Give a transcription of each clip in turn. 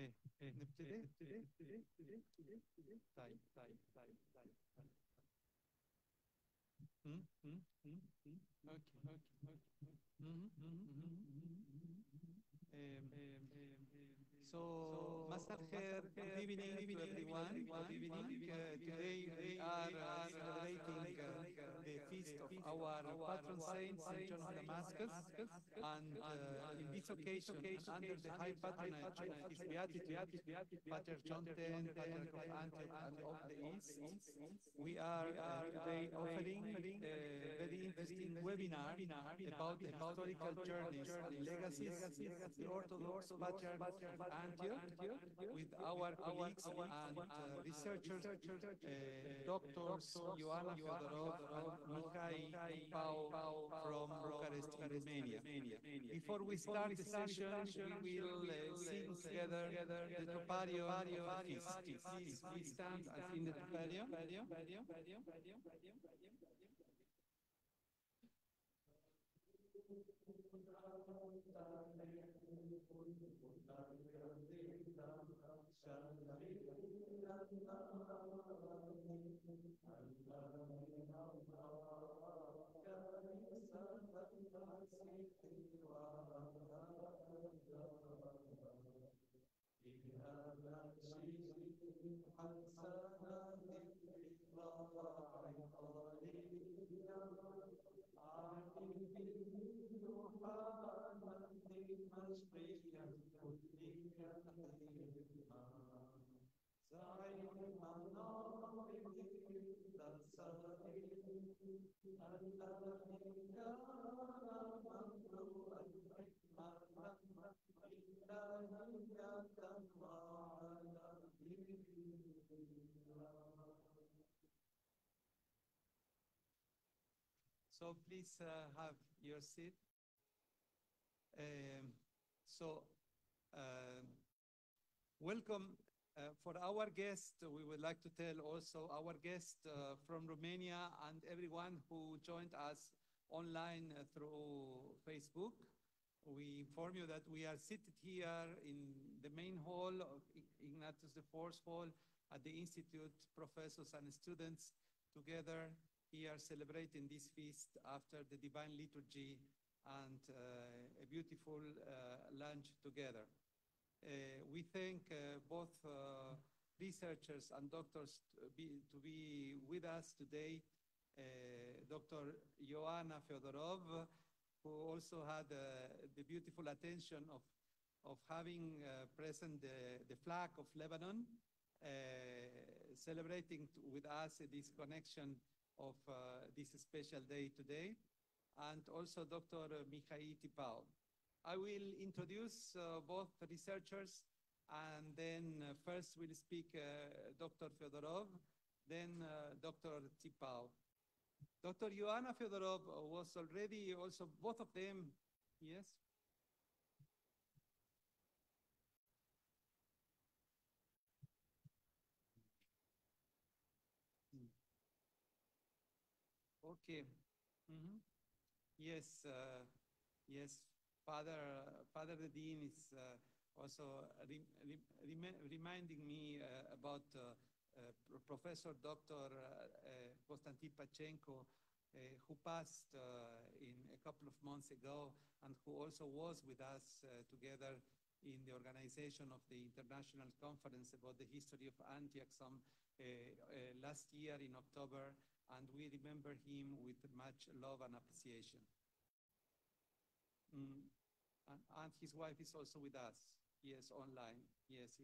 نبتدي؟ طيب So, مساء الخير, good evening to everyone. Good evening. Today we are celebrating the feast of our patron saint, Saint John of Damascus, and in this occasion, under the high patronage of his Beatitude, Patriarch John X, Patriarch of Antioch and of the East, we are today offering a very interesting webinar about the historical journeys and legacies of the Orthodox Patriarchs of Antioch with our colleagues and researchers, doctors Ioana Feodorov and Mihai Ţipău from Bucharest, Romania. Before we start the session, we will sing together the Troparion of the feast. Please stand and sing the Troparion. So please have your seat. Welcome for our guest. We would like to tell also our guest from Romania and everyone who joined us online through Facebook. We inform you that we are seated here in the main hall of Ignatius IV Hall at the Institute, professors and students together here celebrating this feast after the Divine Liturgy and a beautiful lunch together. We thank both researchers and doctors to be with us today. Dr. Ioana Feodorov, who also had the beautiful attention of having present the flag of Lebanon, celebrating with us this connection of this special day today, and also Dr. Mihai Ţipău. I will introduce both researchers, and then first will speak Dr. Feodorov, then Dr. Tipau. Dr. Ioana Feodorov was already also, both of them, yes? Okay. Yes, yes. Father the Dean is also reminding me about Professor Dr. Constantin Pachenko, who passed in a couple of months ago, and who also was with us together in the organization of the International Conference about the history of Antioch last year in October, and we remember him with much love and appreciation. And his wife is also with us. Yes, online. Yes.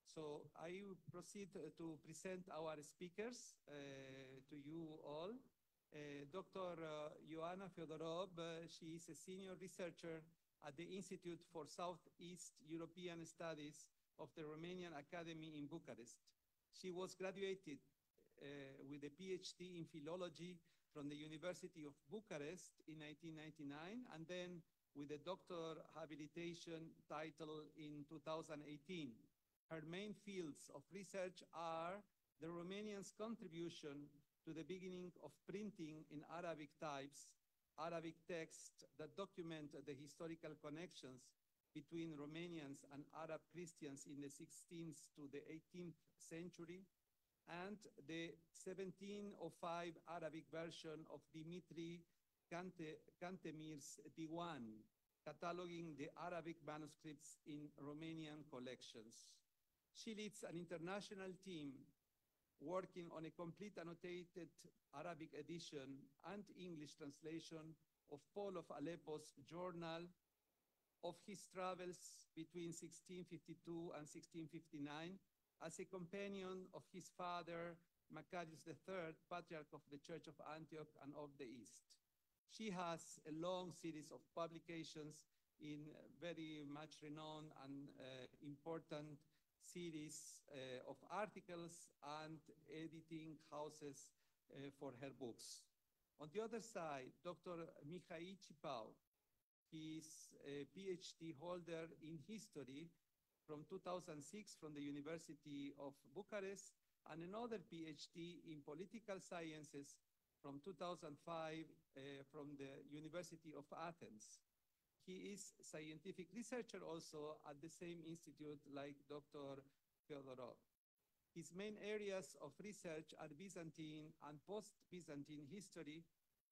So I proceed to present our speakers to you all. Dr. Ioana Feodorov, she is a senior researcher at the Institute for Southeast European Studies of the Romanian Academy in Bucharest. She was graduated with a PhD in philology from the University of Bucharest in 1999, and then with a doctor habilitation title in 2018. Her main fields of research are the Romanians' contribution to the beginning of printing in Arabic types, Arabic texts that document the historical connections between Romanians and Arab Christians in the 16th to the 18th century, and the 1705 Arabic version of Dimitri Cantemir's Diwan, cataloging the Arabic manuscripts in Romanian collections. She leads an international team working on a complete annotated Arabic edition and English translation of Paul of Aleppo's journal of his travels between 1652 and 1659 as a companion of his father, Macarius III, Patriarch of the Church of Antioch and of the East. She has a long series of publications in very much renowned and important series of articles and editing houses for her books. On the other side, Dr. Mihai Ţipău, he is a PhD holder in history from 2006 from the University of Bucharest, and another PhD in political sciences from 2005 from the University of Athens. He is a scientific researcher also at the same institute like Dr. Feodorov. His main areas of research are Byzantine and post-Byzantine history,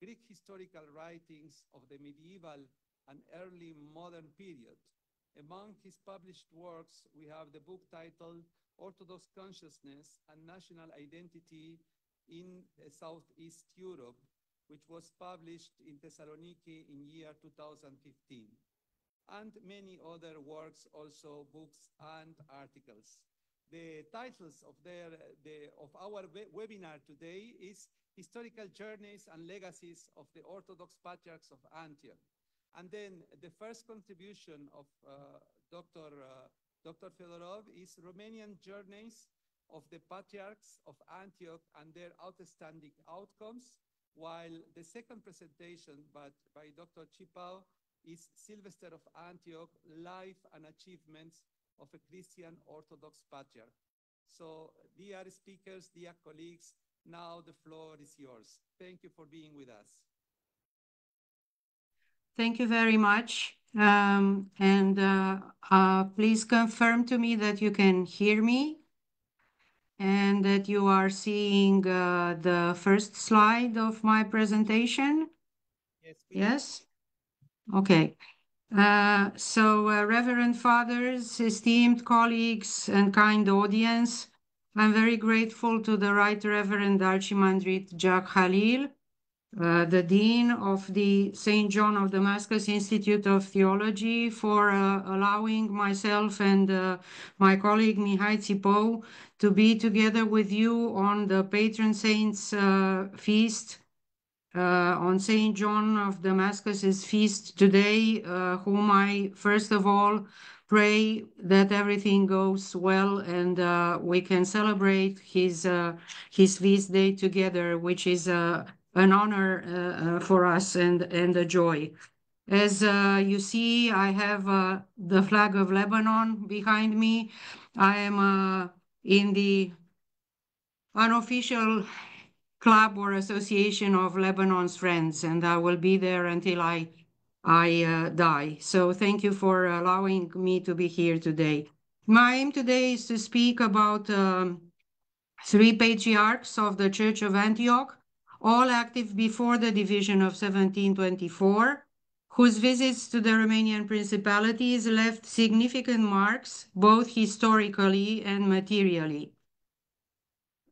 Greek historical writings of the medieval and early modern period. Among his published works, we have the book titled Orthodox Consciousness and National Identity in Southeast Europe, which was published in Thessaloniki in year 2015, and many other works, also books and articles. The titles of our webinar today is Historical Journeys and Legacies of the Orthodox Patriarchs of Antioch. And then the first contribution of Dr. Feodorov is Romanian Journeys of the Patriarchs of Antioch and their outstanding outcomes, while the second presentation by Dr. Tipau is Sylvester of Antioch, Life and Achievements of a Christian Orthodox Patriarch. So, dear speakers, dear colleagues, now the floor is yours. Thank you for being with us. Thank you very much. Please confirm to me that you can hear me and that you are seeing the first slide of my presentation. Yes, please. Yes? Okay. Reverend Fathers, esteemed colleagues, and kind audience, I'm very grateful to the Right Reverend Archimandrite Jack Halil, the Dean of the St. John of Damascus Institute of Theology, for allowing myself and my colleague Mihai Ţipău to be together with you on the patron saint's feast, on St. John of Damascus's feast today, whom I first of all pray that everything goes well and we can celebrate his feast day together, which is an honor for us and a joy. As you see, I have the flag of Lebanon behind me. I am in the unofficial club or association of Lebanon's friends, and I will be there until I die. So thank you for allowing me to be here today. My aim today is to speak about three patriarchs of the Church of Antioch, all active before the division of 1724, whose visits to the Romanian principalities left significant marks, both historically and materially.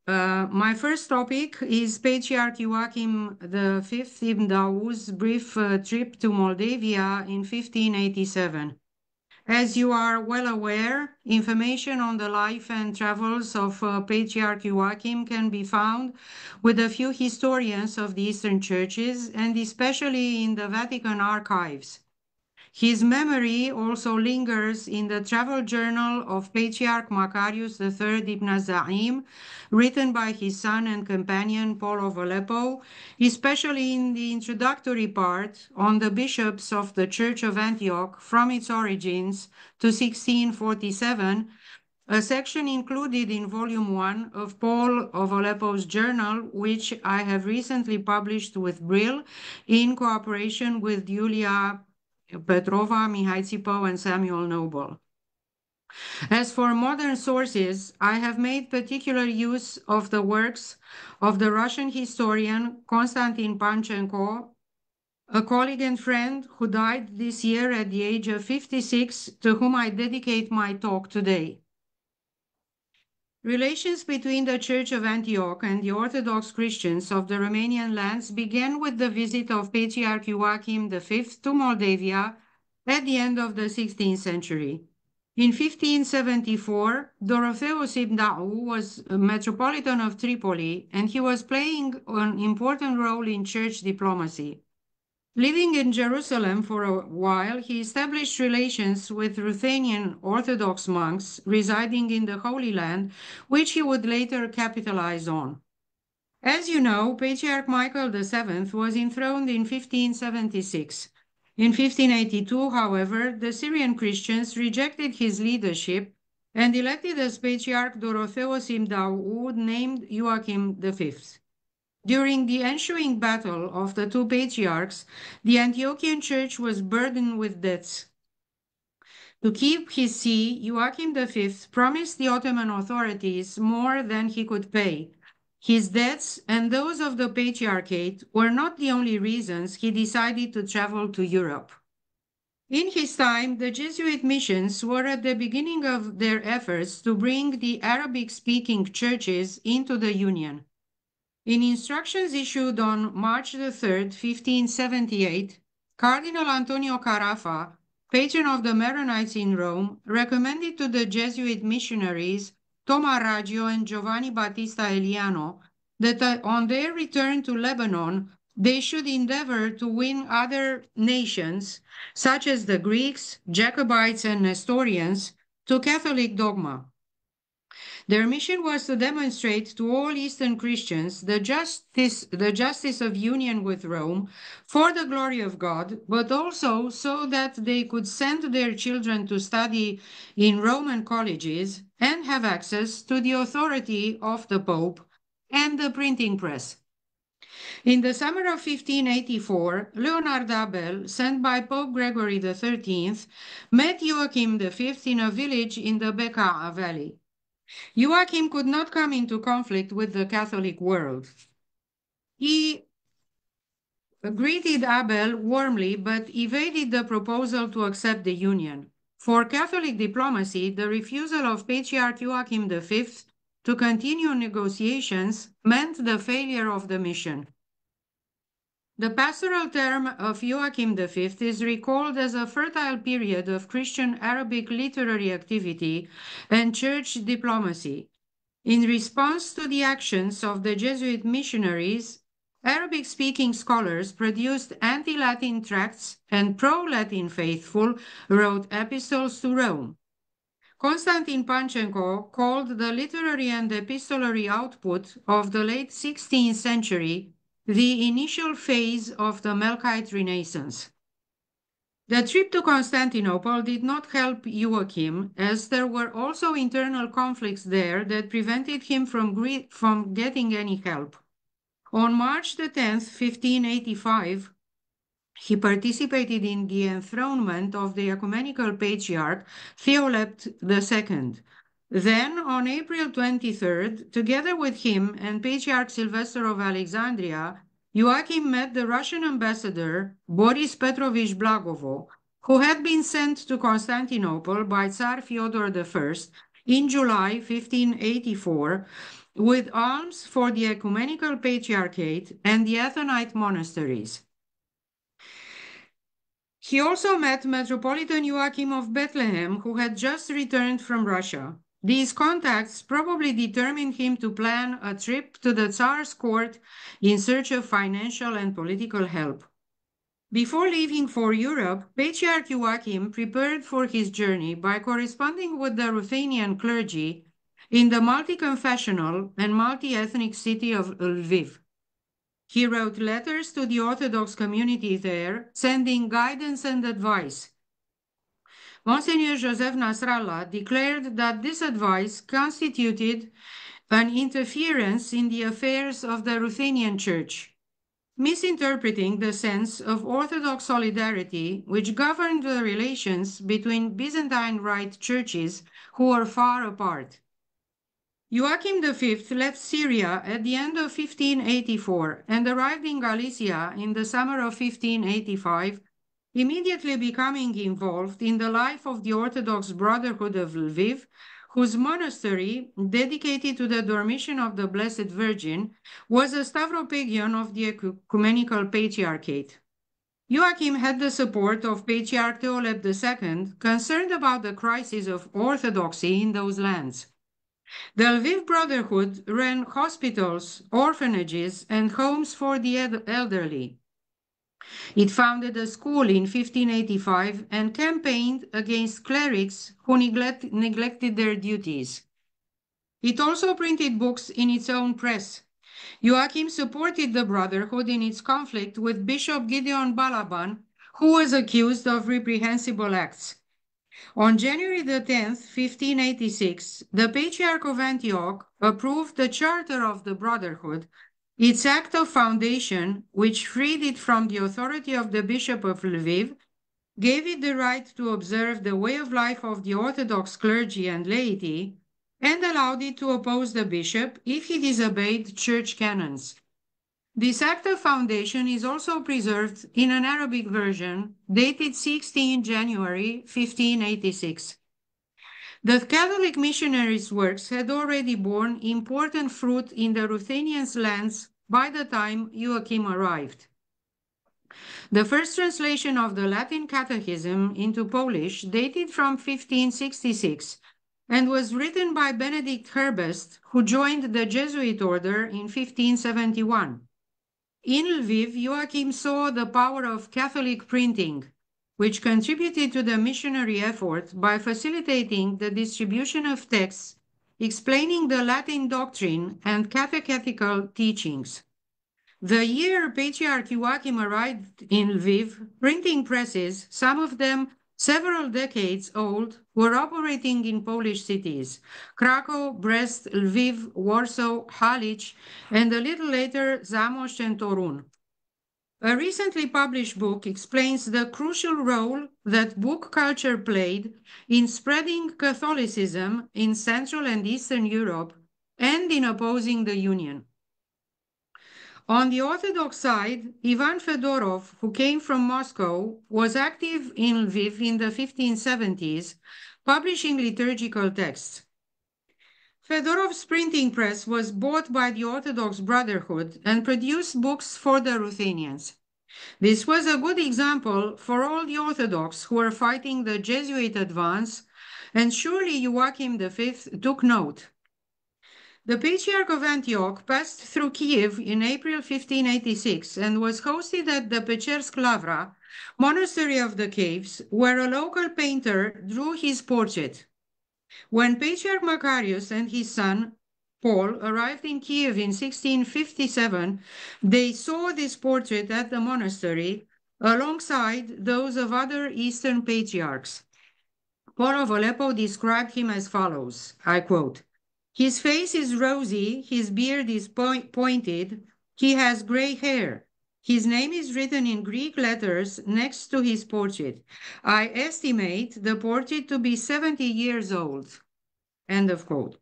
My first topic is Patriarch Joachim V Ibn Daoud's brief trip to Moldavia in 1587. As you are well aware, information on the life and travels of Patriarch Joachim can be found with a few historians of the Eastern churches, and especially in the Vatican archives. His memory also lingers in the travel journal of Patriarch Macarius III Ibn Zaim, written by his son and companion Paul of Aleppo, especially in the introductory part on the bishops of the Church of Antioch from its origins to 1647, a section included in Volume 1 of Paul of Aleppo's journal, which I have recently published with Brill in cooperation with Julia Petrova, Mihai Ţipău, and Samuel Noble. As for modern sources, I have made particular use of the works of the Russian historian Konstantin Panchenko, a colleague and friend who died this year at the age of 56, to whom I dedicate my talk today. Relations between the Church of Antioch and the Orthodox Christians of the Romanian lands began with the visit of Patriarch Joachim V to Moldavia at the end of the 16th century. In 1574, Dorotheu Simdau was a Metropolitan of Tripoli, and he was playing an important role in church diplomacy. Living in Jerusalem for a while, he established relations with Ruthenian Orthodox monks residing in the Holy Land, which he would later capitalize on. As you know, Patriarch Michael VII was enthroned in 1576. In 1582, however, the Syrian Christians rejected his leadership and elected as Patriarch Dorotheu Simdau, named Joachim V. During the ensuing battle of the two patriarchs, the Antiochian Church was burdened with debts. To keep his see, Joachim V promised the Ottoman authorities more than he could pay. His debts and those of the Patriarchate were not the only reasons he decided to travel to Europe. In his time, the Jesuit missions were at the beginning of their efforts to bring the Arabic-speaking churches into the Union. In instructions issued on March 3, 1578, Cardinal Antonio Carafa, patron of the Maronites in Rome, recommended to the Jesuit missionaries Toma Raggio and Giovanni Battista Eliano that on their return to Lebanon, they should endeavor to win other nations, such as the Greeks, Jacobites, and Nestorians, to Catholic dogma. Their mission was to demonstrate to all Eastern Christians the justice of union with Rome for the glory of God, but also so that they could send their children to study in Roman colleges and have access to the authority of the Pope and the printing press. In the summer of 1584, Leonard Abel, sent by Pope Gregory XIII, met Joachim V in a village in the Bekaa Valley. Joachim could not come into conflict with the Catholic world. He greeted Abel warmly, but evaded the proposal to accept the union. For Catholic diplomacy, the refusal of Patriarch Joachim V to continue negotiations meant the failure of the mission. The pastoral term of Joachim V is recalled as a fertile period of Christian Arabic literary activity and church diplomacy. In response to the actions of the Jesuit missionaries, Arabic-speaking scholars produced anti-Latin tracts, and pro-Latin faithful wrote epistles to Rome. Konstantin Panchenko called the literary and epistolary output of the late 16th century the initial phase of the Melkite Renaissance. The trip to Constantinople did not help Joachim, as there were also internal conflicts there that prevented him from getting any help. On March 10, 1585, he participated in the enthronement of the ecumenical patriarch Theolept II. Then, on April 23rd, together with him and Patriarch Sylvester of Alexandria, Joachim met the Russian ambassador Boris Petrovich Blagovo, who had been sent to Constantinople by Tsar Fyodor I in July 1584 with alms for the ecumenical patriarchate and the Athonite monasteries. He also met Metropolitan Joachim of Bethlehem, who had just returned from Russia. These contacts probably determined him to plan a trip to the Tsar's court in search of financial and political help. Before leaving for Europe, Patriarch Joachim prepared for his journey by corresponding with the Ruthenian clergy in the multi-confessional and multi-ethnic city of Lviv. He wrote letters to the Orthodox community there, sending guidance and advice. Monsignor Joseph Nasrallah declared that this advice constituted an interference in the affairs of the Ruthenian Church. misinterpreting the sense of Orthodox solidarity which governed the relations between Byzantine Rite churches who were far apart. Joachim V left Syria at the end of 1584 and arrived in Galicia in the summer of 1585, immediately becoming involved in the life of the Orthodox Brotherhood of Lviv, whose monastery, dedicated to the Dormition of the Blessed Virgin, was a Stavropagion of the Ecumenical Patriarchate. Joachim had the support of Patriarch Theoleb II, concerned about the crisis of orthodoxy in those lands. The Lviv Brotherhood ran hospitals, orphanages, and homes for the elderly. It founded a school in 1585 and campaigned against clerics who neglected their duties. It also printed books in its own press. Joachim supported the Brotherhood in its conflict with Bishop Gideon Balamand, who was accused of reprehensible acts. On January the 10th, 1586, the Patriarch of Antioch approved the Charter of the Brotherhood, its act of foundation, which freed it from the authority of the Bishop of Lviv, gave it the right to observe the way of life of the Orthodox clergy and laity, and allowed it to oppose the bishop if he disobeyed church canons. This act of foundation is also preserved in an Arabic version dated 16 January 1586. The Catholic missionaries' works had already borne important fruit in the Ruthenians' lands by the time Joachim arrived. The first translation of the Latin Catechism into Polish dated from 1566 and was written by Benedict Herbest, who joined the Jesuit order in 1571. In Lviv, Joachim saw the power of Catholic printing, which contributed to the missionary effort by facilitating the distribution of texts explaining the Latin doctrine and catechetical teachings. The year Patriarch Joachim arrived in Lviv, printing presses, some of them several decades old, were operating in Polish cities: Krakow, Brest, Lviv, Warsaw, Halicz, and a little later Zamość and Torun. A recently published book explains the crucial role that book culture played in spreading Catholicism in Central and Eastern Europe and in opposing the Union. On the Orthodox side, Ioana Feodorov, who came from Moscow, was active in Lviv in the 1570s, publishing liturgical texts. Feodorov's printing press was bought by the Orthodox Brotherhood and produced books for the Ruthenians. This was a good example for all the Orthodox who were fighting the Jesuit advance, and surely Joachim V took note. The Patriarch of Antioch passed through Kiev in April 1586 and was hosted at the Pechersk Lavra, monastery of the caves, where a local painter drew his portrait. When Patriarch Macarius and his son, Paul, arrived in Kiev in 1657, they saw this portrait at the monastery alongside those of other Eastern patriarchs. Paul of Aleppo described him as follows, I quote, "His face is rosy, his beard is pointed, he has gray hair. His name is written in Greek letters next to his portrait. I estimate the portrait to be 70 years old." End of quote.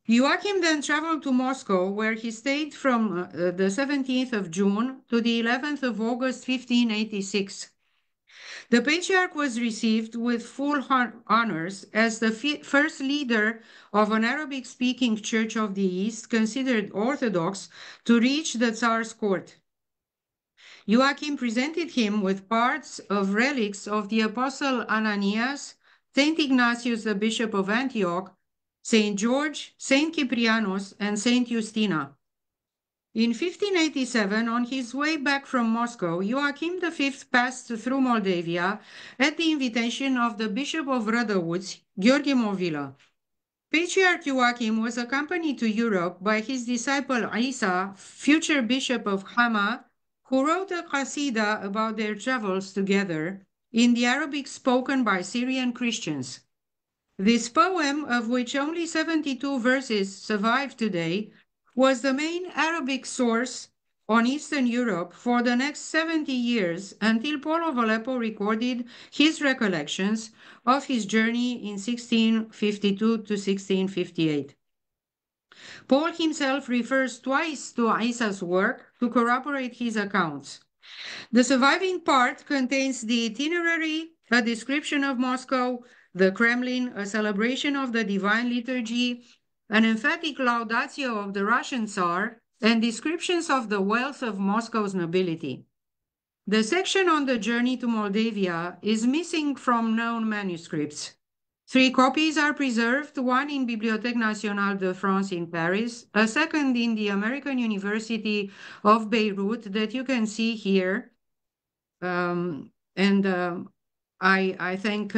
Joachim then traveled to Moscow, where he stayed from the 17th of June to the 11th of August 1586. The Patriarch was received with full honors as the first leader of an Arabic-speaking church of the East, considered Orthodox, to reach the Tsar's court. Joachim presented him with parts of relics of the Apostle Ananias, Saint Ignatius, the Bishop of Antioch, Saint George, Saint Cyprianos, and Saint Justina. In 1587, on his way back from Moscow, Joachim V passed through Moldavia at the invitation of the Bishop of Rădăuți, Gheorghe Movila. Patriarch Joachim was accompanied to Europe by his disciple Isa, future Bishop of Hama, who wrote a qasida about their travels together in the Arabic spoken by Syrian Christians. This poem, of which only 72 verses survive today, was the main Arabic source on Eastern Europe for the next 70 years until Paul of Aleppo recorded his recollections of his journey in 1652 to 1658. Paul himself refers twice to Isa's work to corroborate his accounts. The surviving part contains the itinerary, a description of Moscow, the Kremlin, a celebration of the divine liturgy, an emphatic laudatio of the Russian Tsar, and descriptions of the wealth of Moscow's nobility. The section on the journey to Moldavia is missing from known manuscripts. 3 copies are preserved, one in Bibliothèque Nationale de France in Paris, a second in the American University of Beirut that you can see here. I thank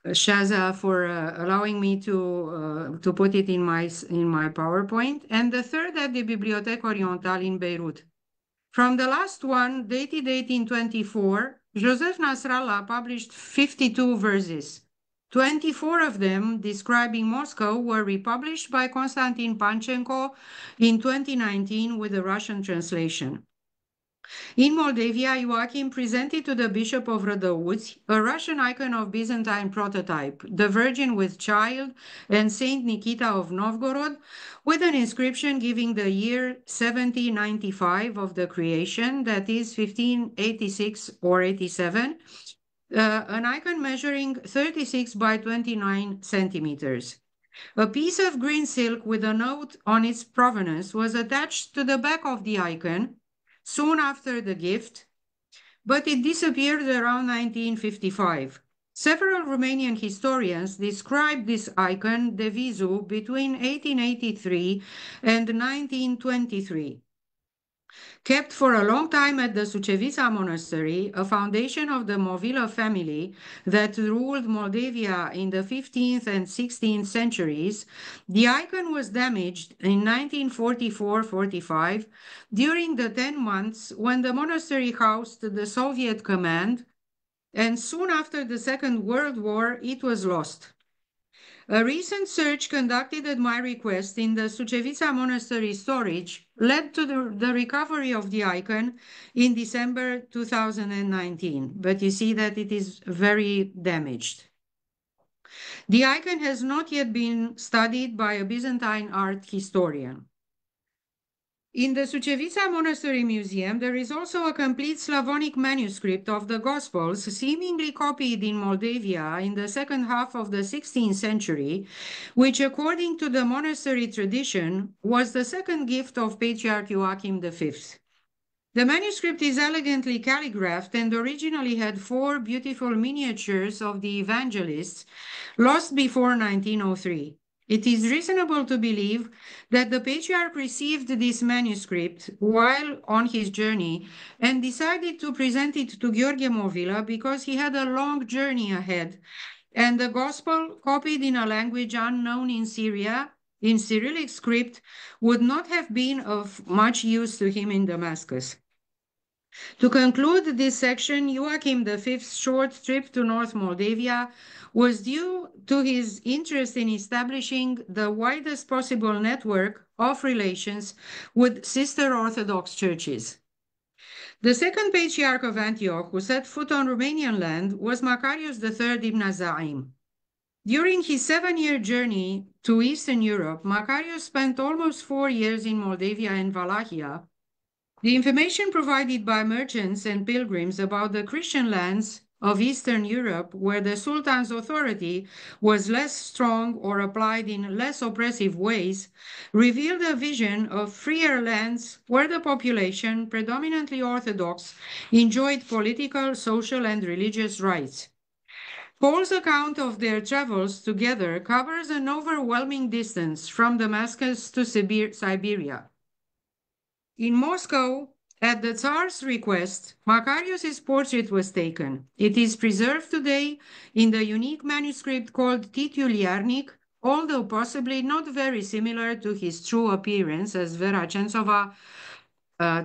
Shaza for allowing me to put it in my PowerPoint, and the third at the Bibliothèque Orientale in Beirut. From the last one, dated 1824, Joseph Nasrallah published 52 verses. 24 of them, describing Moscow, were republished by Konstantin Panchenko in 2019 with a Russian translation. In Moldavia, Joachim presented to the Bishop of Rădăuți a Russian icon of Byzantine prototype, the Virgin with Child and Saint Nikita of Novgorod, with an inscription giving the year 7095 of the creation, that is 1586 or 87, an icon measuring 36 by 29 centimeters. A piece of green silk with a note on its provenance was attached to the back of the icon soon after the gift, but it disappeared around 1955. Several Romanian historians describe this icon, de visu, between 1883 and 1923. Kept for a long time at the Sucevița Monastery, a foundation of the Movila family that ruled Moldavia in the 15th and 16th centuries, the icon was damaged in 1944-45 during the 10 months when the monastery housed the Soviet command, and soon after the Second World War, it was lost. A recent search conducted at my request in the Sucevița Monastery storage led to the recovery of the icon in December 2019, but you see that it is very damaged. The icon has not yet been studied by a Byzantine art historian. In the Sucevița Monastery Museum, there is also a complete Slavonic manuscript of the Gospels, seemingly copied in Moldavia in the second half of the 16th century, which, according to the monastery tradition, was the second gift of Patriarch Joachim V. The manuscript is elegantly calligraphed and originally had 4 beautiful miniatures of the evangelists, lost before 1903. It is reasonable to believe that the Patriarch received this manuscript while on his journey and decided to present it to Gheorghe Movila because he had a long journey ahead, and the Gospel, copied in a language unknown in Syria, in Cyrillic script, would not have been of much use to him in Damascus. To conclude this section, Joachim V's short trip to North Moldavia was due to his interest in establishing the widest possible network of relations with sister Orthodox churches. The second Patriarch of Antioch who set foot on Romanian land was Macarius III ibn Zaim. During his 7-year journey to Eastern Europe, Macarius spent almost 4 years in Moldavia and Wallachia. The information provided by merchants and pilgrims about the Christian lands of Eastern Europe, where the Sultan's authority was less strong or applied in less oppressive ways, revealed a vision of freer lands where the population, predominantly Orthodox, enjoyed political, social, and religious rights. Paul's account of their travels together covers an overwhelming distance from Damascus to Siberia. In Moscow, at the Tsar's request, Macarius's portrait was taken. It is preserved today in the unique manuscript called Tituliarnic, although possibly not very similar to his true appearance, as Vera Chentsova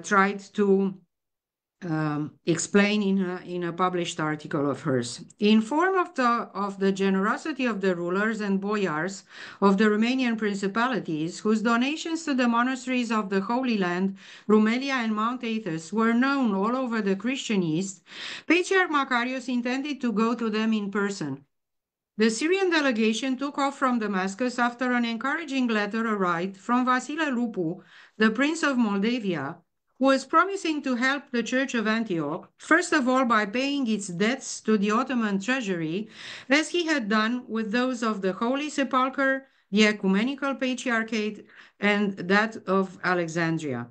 tried to explain in a published article of hers. In form of the generosity of the rulers and boyars of the Romanian principalities, whose donations to the monasteries of the Holy Land, Rumelia and Mount Athos, were known all over the Christian East, Patriarch Macarius intended to go to them in person. The Syrian delegation took off from Damascus after an encouraging letter arrived from Vasile Lupu, the Prince of Moldavia, who was promising to help the Church of Antioch, first of all by paying its debts to the Ottoman treasury, as he had done with those of the Holy Sepulchre, the Ecumenical Patriarchate, and that of Alexandria.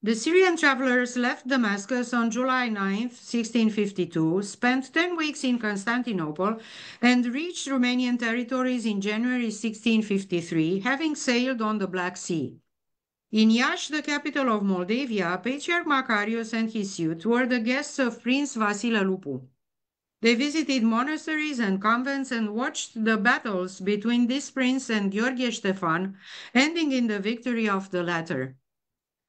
The Syrian travelers left Damascus on July 9, 1652, spent 10 weeks in Constantinople, and reached Romanian territories in January 1653, having sailed on the Black Sea. In Iași, the capital of Moldavia, Patriarch Macarius and his suite were the guests of Prince Vasile Lupu. They visited monasteries and convents and watched the battles between this prince and Gheorghe Ștefan, ending in the victory of the latter.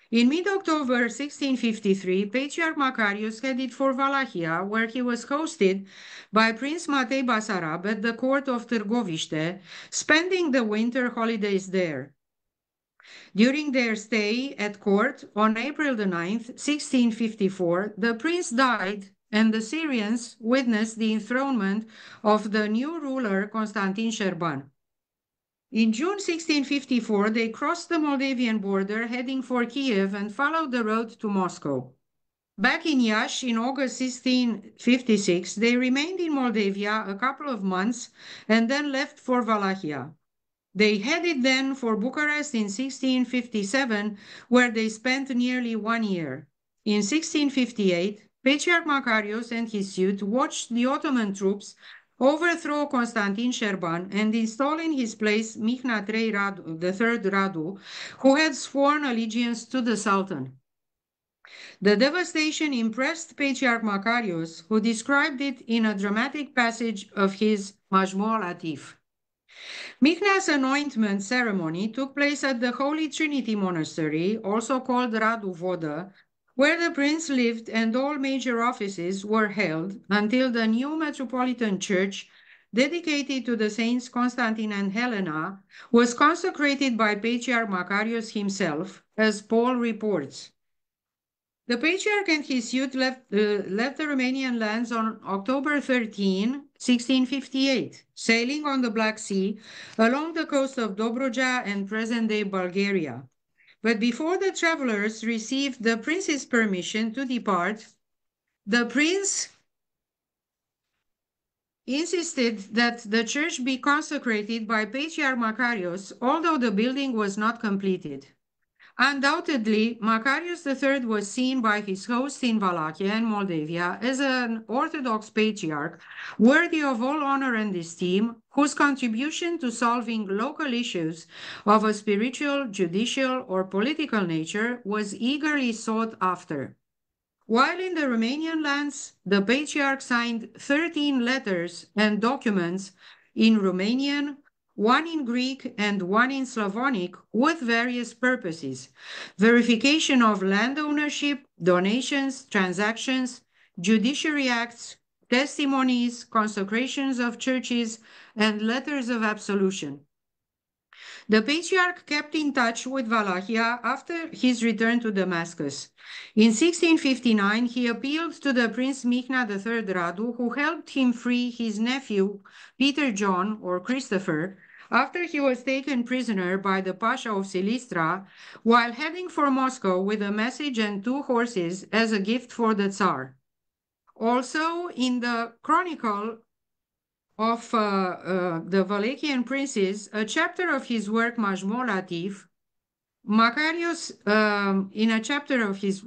In mid-October 1653, Patriarch Macarius headed for Wallachia, where he was hosted by Prince Matei Basarab at the court of Târgoviște, spending the winter holidays there. During their stay at court on April 9, 1654, the prince died, and the Syrians witnessed the enthronement of the new ruler Constantin Șerban. In June 1654, they crossed the Moldavian border, heading for Kiev, and followed the road to Moscow. Back in Iași in August 1656, they remained in Moldavia a couple of months and then left for Wallachia. They headed then for Bucharest in 1657, where they spent nearly 1 year. In 1658, Patriarch Macarius and his suite watched the Ottoman troops overthrow Constantin Șerban and install in his place Mihnea III Radu, who had sworn allegiance to the Sultan. The devastation impressed Patriarch Macarius, who described it in a dramatic passage of his Majmul Latif. Mihnea's anointment ceremony took place at the Holy Trinity Monastery, also called Radu Vodă, where the prince lived and all major offices were held until the new metropolitan church, dedicated to the saints Constantine and Helena, was consecrated by Patriarch Macarius himself, as Paul reports. The Patriarch and his suite left the Romanian lands on October 13, 1658, sailing on the Black Sea along the coast of Dobrogea and present-day Bulgaria. But before the travelers received the prince's permission to depart, the prince insisted that the church be consecrated by Patriarch Macarius, although the building was not completed. Undoubtedly, Macarius III was seen by his hosts in Wallachia and Moldavia as an Orthodox patriarch worthy of all honor and esteem, whose contribution to solving local issues of a spiritual, judicial, or political nature was eagerly sought after. While in the Romanian lands, the Patriarch signed 13 letters and documents in Romanian, 1 in Greek and 1 in Slavonic, with various purposes: verification of land ownership, donations, transactions, judiciary acts, testimonies, consecrations of churches, and letters of absolution. The Patriarch kept in touch with Wallachia after his return to Damascus. In 1659, he appealed to the Prince Mihnea III Radu, who helped him free his nephew, Peter John, or Christopher, after he was taken prisoner by the Pasha of Silistra, while heading for Moscow with a message and 2 horses as a gift for the Tsar. Also, in the Chronicle of the Wallachian princes, a chapter of his work Majmul Latif, Macarius, in a chapter of his,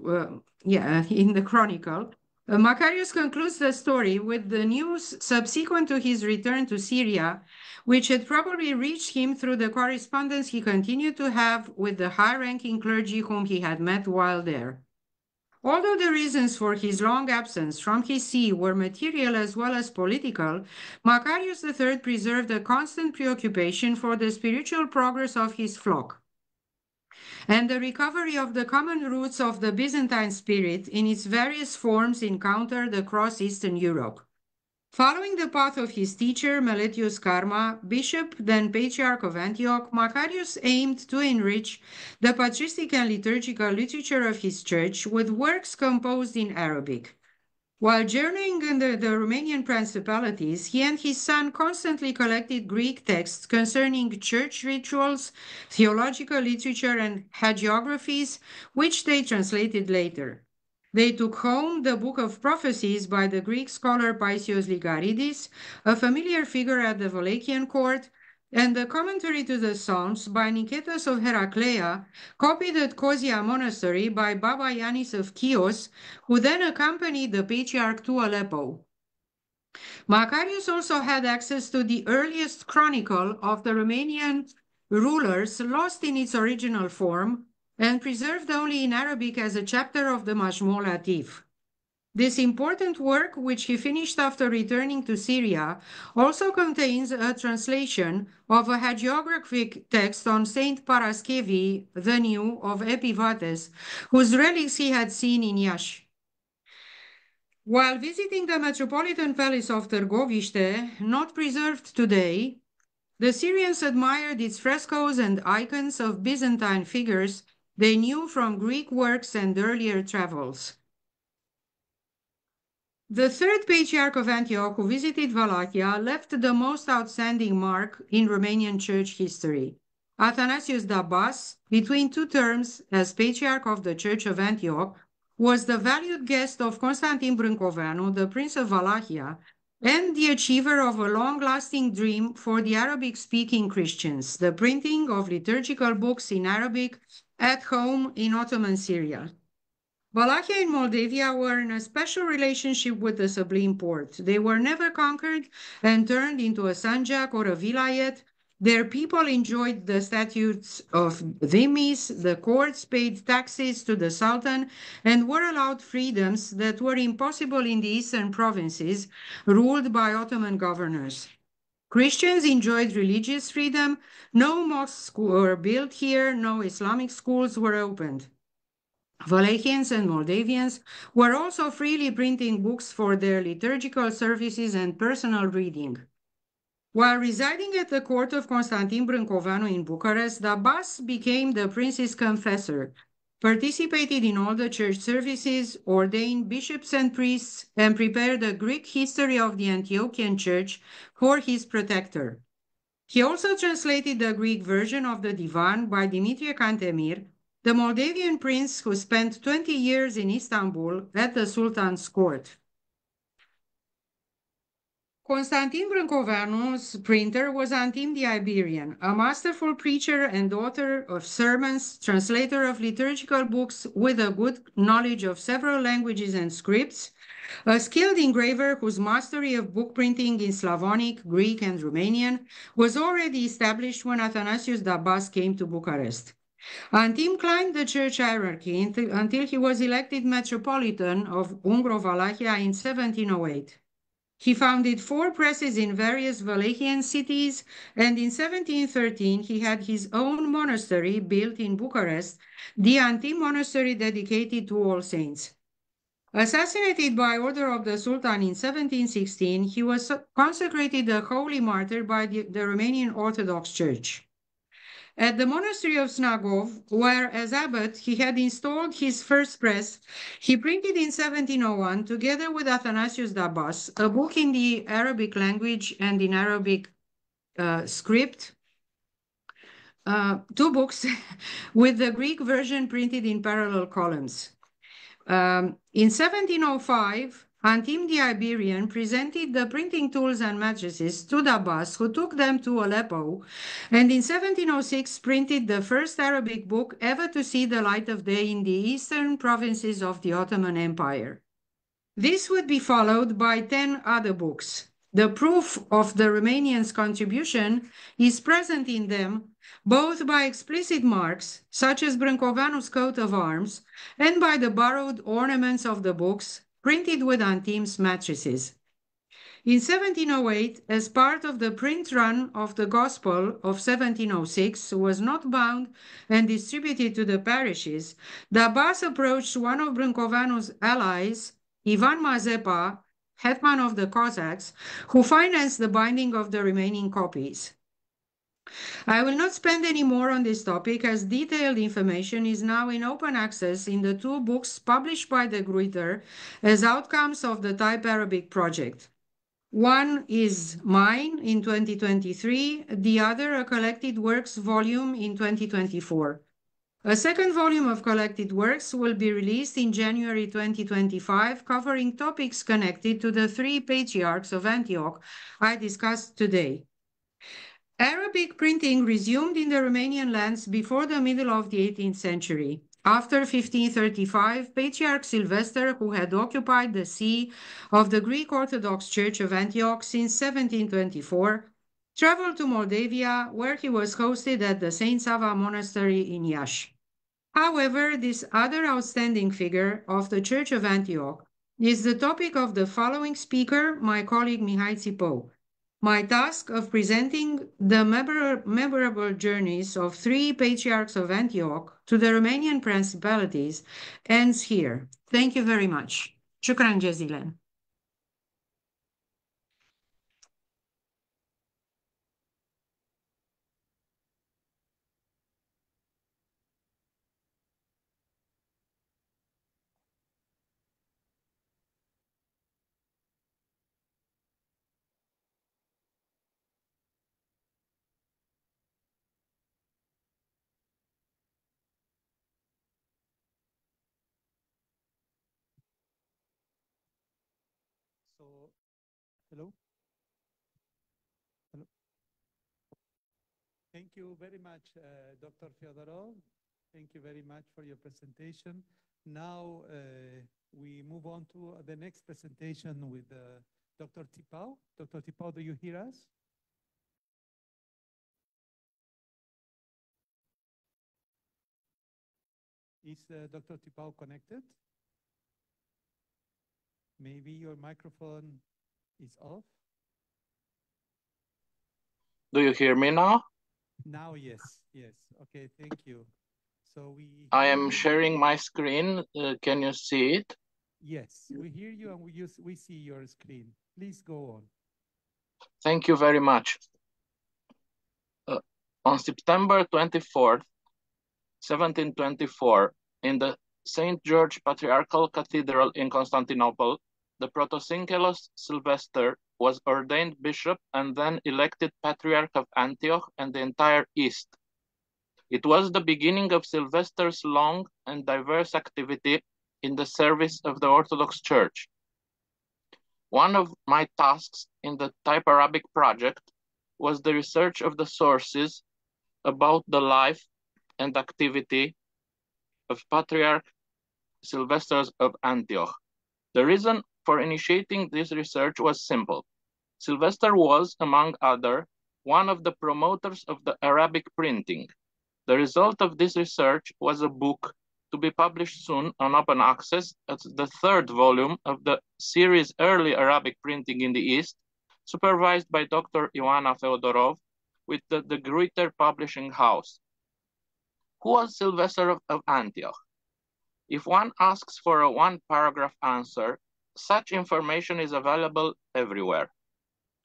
in the Chronicle, Macarius concludes the story with the news subsequent to his return to Syria, which had probably reached him through the correspondence he continued to have with the high-ranking clergy whom he had met while there. Although the reasons for his long absence from his see were material as well as political, Macarius III preserved a constant preoccupation for the spiritual progress of his flock. and the recovery of the common roots of the Byzantine spirit in its various forms encountered across Eastern Europe. Following the path of his teacher, Meletius Karma, bishop, then Patriarch of Antioch, Macarius aimed to enrich the patristic and liturgical literature of his church with works composed in Arabic. While journeying in the Romanian principalities, he and his son constantly collected Greek texts concerning church rituals, theological literature, and hagiographies, which they translated later. They took home the Book of Prophecies by the Greek scholar Paisios Ligaridis, a familiar figure at the Wallachian court, and the commentary to the Psalms by Nicetas of Heraclea, copied at Kozia Monastery by Baba Yanis of Chios, who then accompanied the Patriarch to Aleppo. Macarius also had access to the earliest chronicle of the Romanian rulers, lost in its original form, and preserved only in Arabic as a chapter of the Majmu' Latif. This important work, which he finished after returning to Syria, also contains a translation of a hagiographic text on Saint Paraschevi, the New, of Epiphanes, whose relics he had seen in Iași. While visiting the Metropolitan Palace of Târgoviște, not preserved today, the Syrians admired its frescoes and icons of Byzantine figures they knew from Greek works and earlier travels. The third Patriarch of Antioch who visited Wallachia left the most outstanding mark in Romanian church history. Athanasius Dabas, between two terms as Patriarch of the Church of Antioch, was the valued guest of Constantin Brâncoveanu, the Prince of Wallachia, and the achiever of a long-lasting dream for the Arabic-speaking Christians, the printing of liturgical books in Arabic at home in Ottoman Syria. Wallachia and Moldavia were in a special relationship with the Sublime Porte. They were never conquered and turned into a sanjak or a vilayet. Their people enjoyed the statutes of dhimmis, the courts paid taxes to the Sultan, and were allowed freedoms that were impossible in the eastern provinces, ruled by Ottoman governors. Christians enjoyed religious freedom. No mosques were built here, no Islamic schools were opened. Wallachians and Moldavians were also freely printing books for their liturgical services and personal reading. While residing at the court of Constantin Brâncoveanu in Bucharest, Dabas became the prince's confessor, participated in all the church services, ordained bishops and priests, and prepared a Greek history of the Antiochian church for his protector. He also translated the Greek version of the Divan by Dimitrie Cantemir, the Moldavian prince who spent 20 years in Istanbul at the Sultan's court. Constantin Brâncoveanu's printer was Antim the Iberian, a masterful preacher and author of sermons, translator of liturgical books with a good knowledge of several languages and scripts, a skilled engraver whose mastery of book printing in Slavonic, Greek, and Romanian was already established when Athanasius Dabas came to Bucharest. Antim climbed the church hierarchy until he was elected Metropolitan of Ungro-Wallachia in 1708. He founded 4 presses in various Wallachian cities, and in 1713 he had his own monastery built in Bucharest, the Antim Monastery dedicated to All Saints. Assassinated by order of the Sultan in 1716, he was consecrated a holy martyr by the Romanian Orthodox Church. At the monastery of Snagov, where as abbot he had installed his first press, he printed in 1701, together with Athanasius Dabas, a book in the Arabic language and in Arabic script, 2 books with the Greek version printed in parallel columns. In 1705, Antim the Iberian presented the printing tools and matrices to Dabas, who took them to Aleppo, and in 1706 printed the first Arabic book ever to see the light of day in the eastern provinces of the Ottoman Empire. This would be followed by 10 other books. The proof of the Romanians' contribution is present in them, both by explicit marks, such as Brâncoveanu's coat of arms, and by the borrowed ornaments of the books, printed with Antim's matrices. In 1708, as part of the print run of the Gospel of 1706, was not bound and distributed to the parishes, the Abbas approached one of Brâncoveanu's allies, Ivan Mazepa, hetman of the Cossacks, who financed the binding of the remaining copies. I will not spend any more on this topic, as detailed information is now in open access in the two books published by the Gruyter as outcomes of the TYPARABIC project. One is mine in 2023, the other a collected works volume in 2024. A second volume of collected works will be released in January 2025, covering topics connected to the three Patriarchs of Antioch I discussed today. Arabic printing resumed in the Romanian lands before the middle of the 18th century. After 1535, Patriarch Sylvester, who had occupied the see of the Greek Orthodox Church of Antioch since 1724, traveled to Moldavia, where he was hosted at the Saint Sava Monastery in Iași. However, this other outstanding figure of the Church of Antioch is the topic of the following speaker, my colleague Mihai Ţipău. My task of presenting the memorable journeys of three Patriarchs of Antioch to the Romanian principalities ends here. Thank you very much. شكرا جزيلا. So, hello? Hello? Thank you very much, Dr. Feodorov. Thank you very much for your presentation. Now we move on to the next presentation with Dr. Tipau. Dr. Tipau, do you hear us? Is Dr. Tipau connected? Maybe your microphone is off. Do you hear me now? Now, yes, yes. Okay, thank you. So I am sharing my screen. Can you see it? Yes, we hear you and we see your screen. Please go on. Thank you very much. On September 24th, 1724, in the St. George Patriarchal Cathedral in Constantinople, the Protosynkelos Sylvester was ordained bishop and then elected Patriarch of Antioch and the entire East. It was the beginning of Sylvester's long and diverse activity in the service of the Orthodox Church. One of my tasks in the TYPARABIC project was the research of the sources about the life and activity of Patriarch Sylvester of Antioch. The reason for initiating this research was simple. Sylvester was, among others, one of the promoters of the Arabic printing. The result of this research was a book to be published soon on open access as the third volume of the series Early Arabic Printing in the East, supervised by Dr. Ioana Feodorov with the Gruyter Publishing House. Who was Sylvester of Antioch? If one asks for a one-paragraph answer, such information is available everywhere.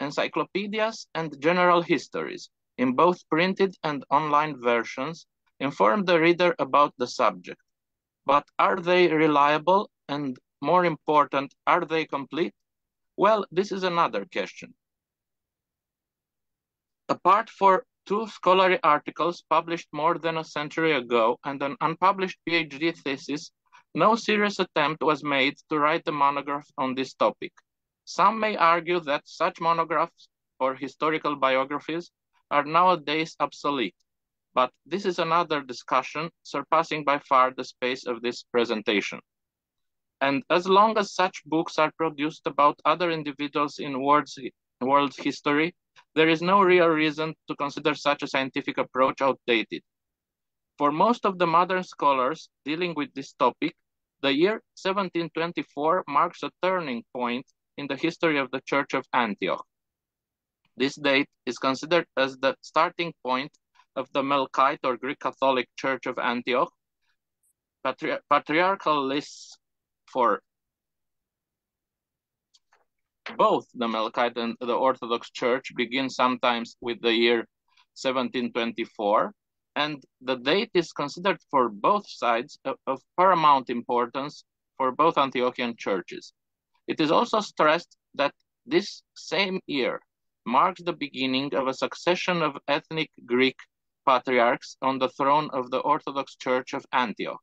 Encyclopedias and general histories, in both printed and online versions, inform the reader about the subject. But are they reliable? And more important, are they complete? Well, this is another question. Apart from two scholarly articles published more than a century ago and an unpublished PhD thesis, no serious attempt was made to write a monograph on this topic. Some may argue that such monographs or historical biographies are nowadays obsolete, but this is another discussion surpassing by far the space of this presentation. And as long as such books are produced about other individuals in world history, there is no real reason to consider such a scientific approach outdated. For most of the modern scholars dealing with this topic, the year 1724 marks a turning point in the history of the Church of Antioch. This date is considered as the starting point of the Melkite or Greek Catholic Church of Antioch. Patriarchal lists for both the Melkite and the Orthodox Church begin sometimes with the year 1724, and the date is considered for both sides of paramount importance for both Antiochian churches. It is also stressed that this same year marks the beginning of a succession of ethnic Greek patriarchs on the throne of the Orthodox Church of Antioch.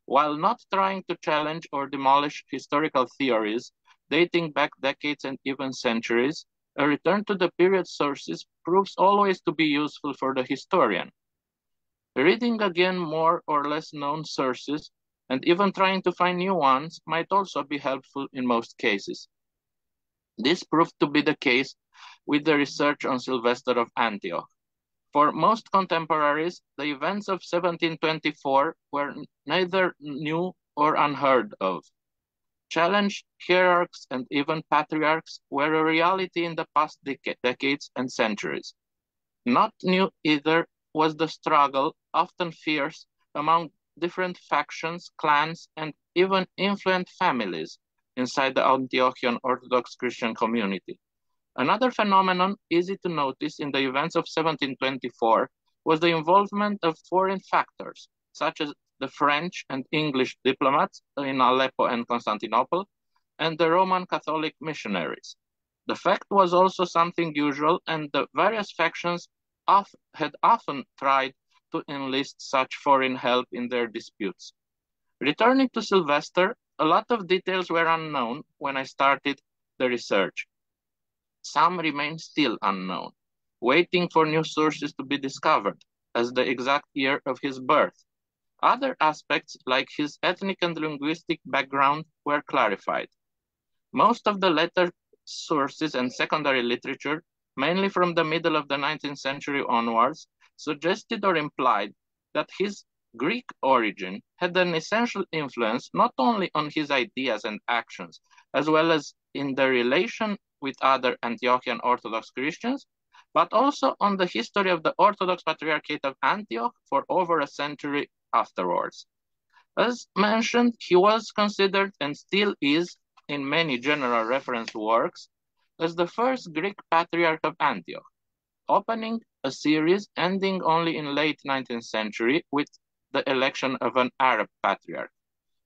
While not trying to challenge or demolish historical theories dating back decades and even centuries, a return to the period sources proves always to be useful for the historian. Reading again more or less known sources and even trying to find new ones might also be helpful in most cases. This proved to be the case with the research on Sylvester of Antioch. For most contemporaries, the events of 1724 were neither new or unheard of. Challenged hierarchs and even patriarchs were a reality in the past decades and centuries. Not new either was the struggle, often fierce, among different factions, clans, and even influent families inside the Antiochian Orthodox Christian community. Another phenomenon easy to notice in the events of 1724 was the involvement of foreign factors, such as the French and English diplomats in Aleppo and Constantinople, and the Roman Catholic missionaries. The fact was also something usual, and the various factions had often tried to enlist such foreign help in their disputes. Returning to Sylvester, a lot of details were unknown when I started the research. Some remain still unknown, waiting for new sources to be discovered, as the exact year of his birth. Other aspects, like his ethnic and linguistic background, were clarified. Most of the later sources and secondary literature, mainly from the middle of the 19th century onwards, suggested or implied that his Greek origin had an essential influence not only on his ideas and actions, as well as in the relation with other Antiochian Orthodox Christians, but also on the history of the Orthodox Patriarchate of Antioch for over a century afterwards. As mentioned, he was considered and still is in many general reference works as the first Greek Patriarch of Antioch, opening a series ending only in late 19th century with the election of an Arab Patriarch.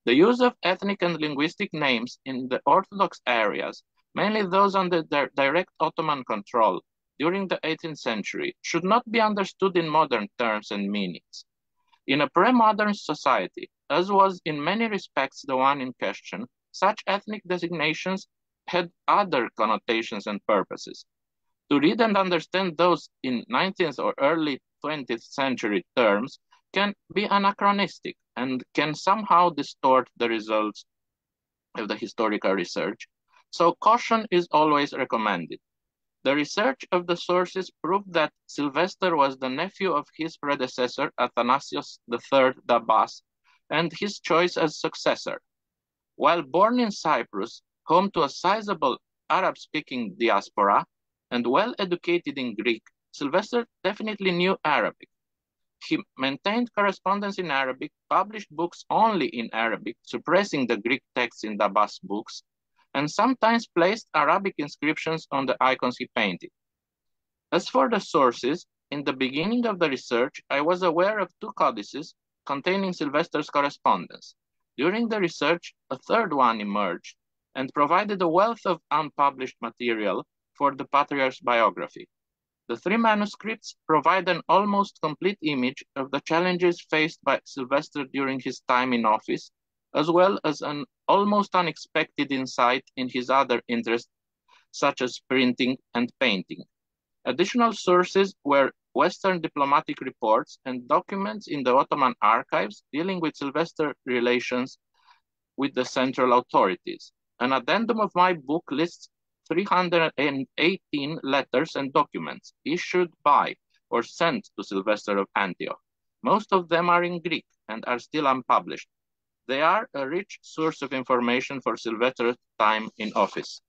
The use of ethnic and linguistic names in the Orthodox areas, mainly those under their direct Ottoman control during the 18th century, should not be understood in modern terms and meanings. In a pre-modern society, as was in many respects the one in question, such ethnic designations had other connotations and purposes. To read and understand those in 19th or early 20th century terms can be anachronistic and can somehow distort the results of the historical research, so caution is always recommended. The research of the sources proved that Sylvester was the nephew of his predecessor, Athanasius III Dabas, and his choice as successor. While born in Cyprus, home to a sizable Arab-speaking diaspora, and well-educated in Greek, Sylvester definitely knew Arabic. He maintained correspondence in Arabic, published books only in Arabic, suppressing the Greek texts in Dabas' books, and sometimes placed Arabic inscriptions on the icons he painted. As for the sources, in the beginning of the research, I was aware of 2 codices containing Sylvester's correspondence. During the research, a third one emerged and provided a wealth of unpublished material for the Patriarch's biography. The 3 manuscripts provide an almost complete image of the challenges faced by Sylvester during his time in office, as well as an almost unexpected insight in his other interests, such as printing and painting. Additional sources were Western diplomatic reports and documents in the Ottoman archives dealing with Sylvester relations with the central authorities. An addendum of my book lists 318 letters and documents issued by or sent to Sylvester of Antioch. Most of them are in Greek and are still unpublished. They are a rich source of information for Sylvester's time in office.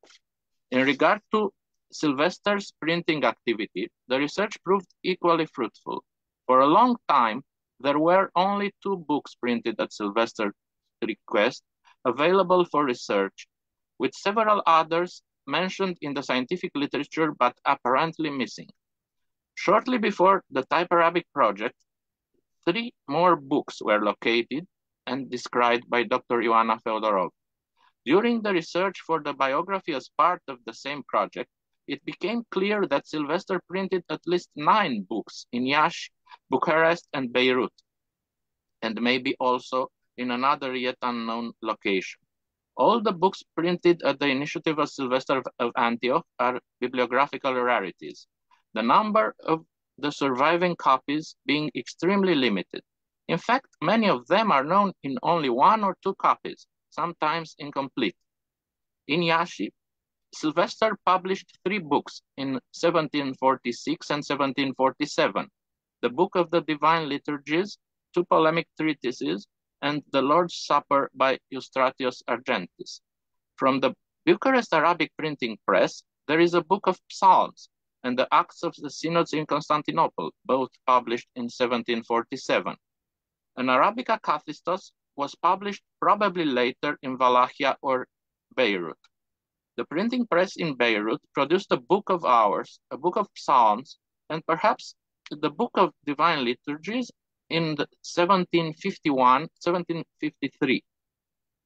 In regard to Sylvester's printing activity, the research proved equally fruitful. For a long time, there were only 2 books printed at Sylvester's request available for research, with several others mentioned in the scientific literature but apparently missing. Shortly before the TYPARABIC project, 3 more books were located and described by Dr. Ioana Feodorov. During the research for the biography as part of the same project, it became clear that Sylvester printed at least 9 books in Iași, Bucharest, and Beirut, and maybe also in another yet unknown location. All the books printed at the initiative of Sylvester of Antioch are bibliographical rarities, the number of the surviving copies being extremely limited. In fact, many of them are known in only 1 or 2 copies, sometimes incomplete. In Iași, Sylvester published 3 books in 1746 and 1747, the Book of the Divine Liturgies, 2 polemic treatises, and the Lord's Supper by Eustratius Argentis. From the Bucharest Arabic printing press, there is a book of Psalms and the Acts of the Synods in Constantinople, both published in 1747. An Arabica Cathistos was published probably later in Wallachia or Beirut. The printing press in Beirut produced a Book of Hours, a Book of Psalms, and perhaps the Book of Divine Liturgies in 1751-1753.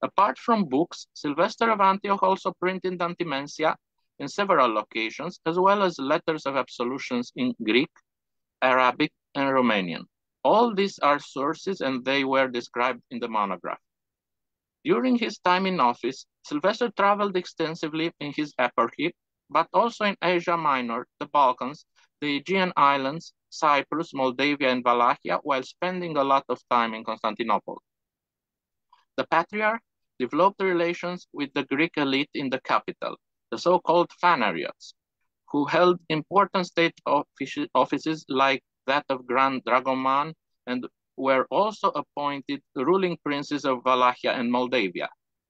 Apart from books, Sylvester of Antioch also printed Antimensia in several locations, as well as letters of absolutions in Greek, Arabic, and Romanian. All these are sources and they were described in the monograph. During his time in office, Sylvester traveled extensively in his eparchy, but also in Asia Minor, the Balkans, the Aegean Islands, Cyprus, Moldavia, and Wallachia, while spending a lot of time in Constantinople. The Patriarch developed relations with the Greek elite in the capital, the so-called Phanariots, who held important state offices like that of Grand Dragoman, and were also appointed ruling princes of Wallachia and Moldavia.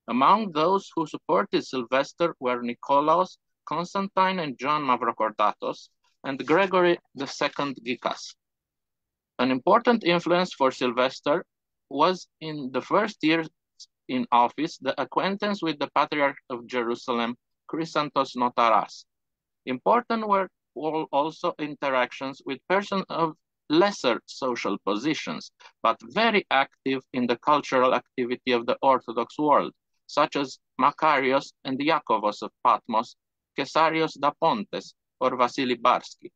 Among those who supported Sylvester were Nicolaus, Constantine, and John Mavrocordatos, and Gregory II Gykas. An important influence for Sylvester was in the first years in office the acquaintance with the Patriarch of Jerusalem, Chrysanthos Notaras. Important were also interactions with persons of lesser social positions, but very active in the cultural activity of the Orthodox world, such as Macarius and Iakovos of Patmos, Caesarius da Pontes, or Vasily Barsky.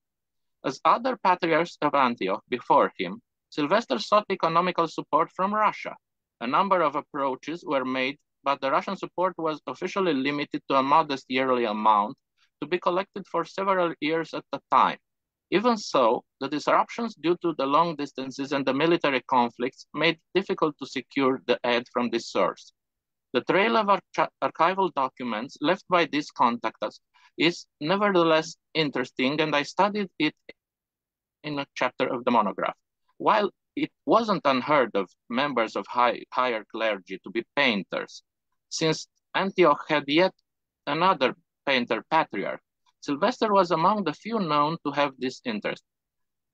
As other patriarchs of Antioch before him, Sylvester sought economical support from Russia. A number of approaches were made, but the Russian support was officially limited to a modest yearly amount to be collected for several years at a time. Even so, the disruptions due to the long distances and the military conflicts made it difficult to secure the aid from this source. The trail of archival documents left by these contacts is nevertheless interesting, and I studied it in a chapter of the monograph. While it wasn't unheard of members of higher clergy to be painters, since Antioch had yet another painter patriarch, Sylvester was among the few known to have this interest.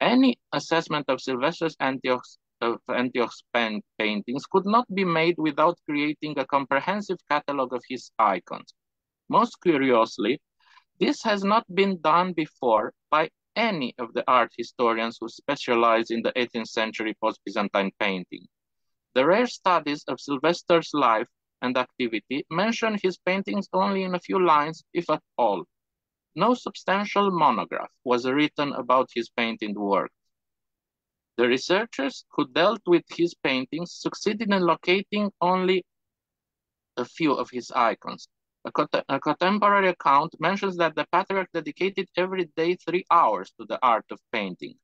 Any assessment of Sylvester's Antioch's paintings could not be made without creating a comprehensive catalogue of his icons. Most curiously, this has not been done before by any of the art historians who specialize in the 18th century post-Byzantine painting. The rare studies of Sylvester's life and activity mention his paintings only in a few lines, if at all. No substantial monograph was written about his painted work. The researchers who dealt with his paintings succeeded in locating only a few of his icons. A contemporary account mentions that the Patriarch dedicated every day 3 hours to the art of painting.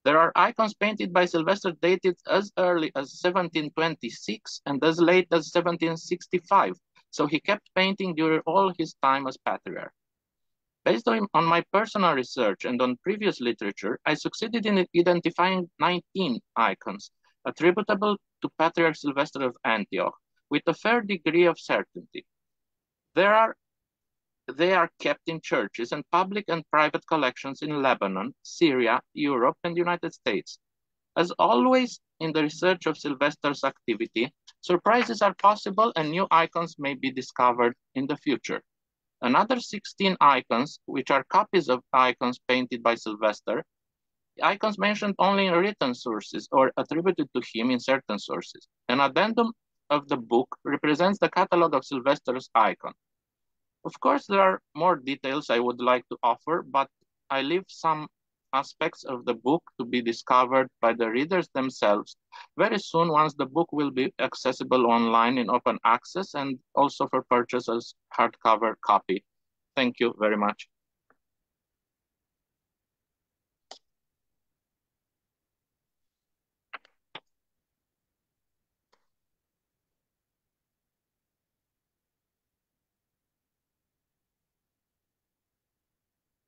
There are icons painted by Sylvester dated as early as 1726 and as late as 1765, so he kept painting during all his time as Patriarch. Based on my personal research and on previous literature, I succeeded in identifying 19 icons attributable to Patriarch Sylvester of Antioch with a fair degree of certainty. There are they are kept in churches and public and private collections in Lebanon, Syria, Europe, and the United States. As always in the research of Sylvester's activity, surprises are possible and new icons may be discovered in the future. Another 16 icons, which are copies of icons painted by Sylvester, icons mentioned only in written sources or attributed to him in certain sources. An addendum of the book represents the catalogue of Sylvester's icon. Of course, there are more details I would like to offer, but I leave some aspects of the book to be discovered by the readers themselves very soon, once the book will be accessible online in open access and also for purchase as hardcover copy. Thank you very much.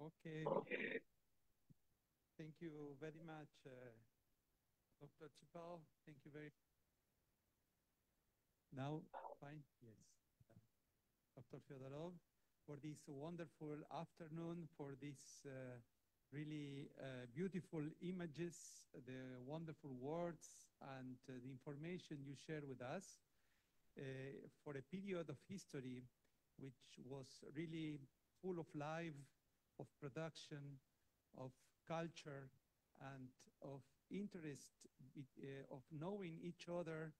Okay. Thank you very much, Dr. Ţipău. Thank you very much. Now, fine? Yes. Dr. Feodorov, for this wonderful afternoon, for these really beautiful images, the wonderful words, and the information you share with us for a period of history which was really full of life, of production, of culture, and of interest, of knowing each other,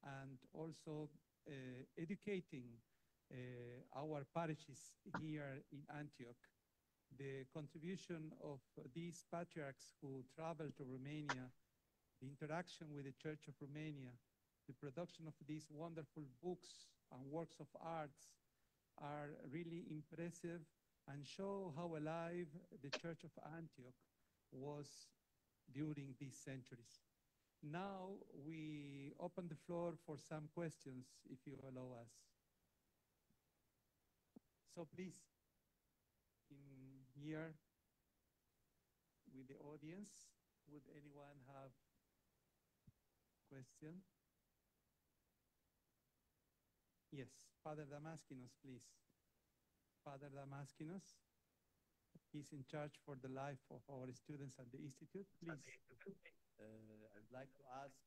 and also educating our parishes here in Antioch. The contribution of these patriarchs who traveled to Romania, the interaction with the Church of Romania, the production of these wonderful books and works of arts are really impressive and show how alive the Church of Antioch was during these centuries. Now we open the floor for some questions, if you allow us. So please, in here with the audience, would anyone have question? Yes, Father Damascus, please. Father Damascus, he's in charge for the life of our students at the Institute. Please. I'd like to ask,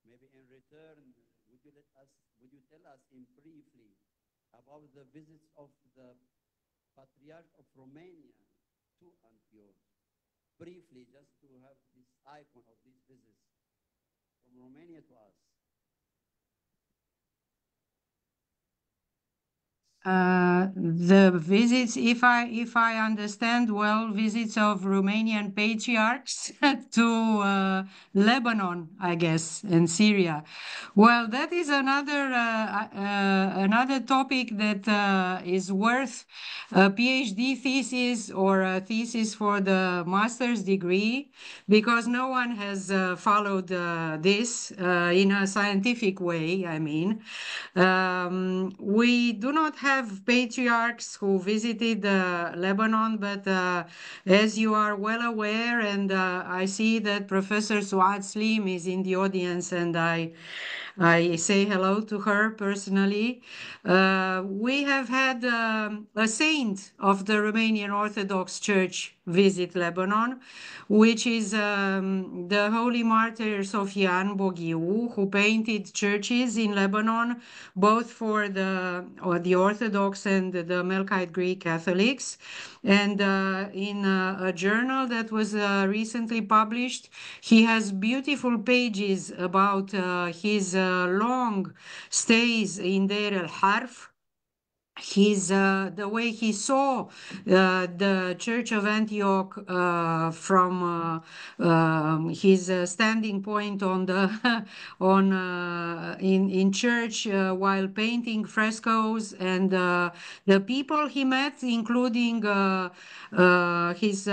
maybe in return, would you tell us in briefly about the visits of the Patriarch of Romania to Antioch? Briefly, just to have this icon of these visits from Romania to us. The visits, if I understand well, visits of Romanian patriarchs to Lebanon, I guess, and Syria. Well, that is another topic that is worth a PhD thesis or a thesis for the master's degree, because no one has followed this in a scientific way. I mean, we do not have patriarchs who visited Lebanon, but as you are well aware, and I see that Professor Suad Slim is in the audience, and I say hello to her personally. We have had a saint of the Romanian Orthodox Church visit Lebanon, which is the Holy Martyr Sofian Boghiu, who painted churches in Lebanon, both for the Orthodox and the Melkite Greek Catholics. And in a journal that was recently published, he has beautiful pages about his long stays in Deir el-Harf, the way he saw the Church of Antioch from his standing point on the in church while painting frescoes, and the people he met, including his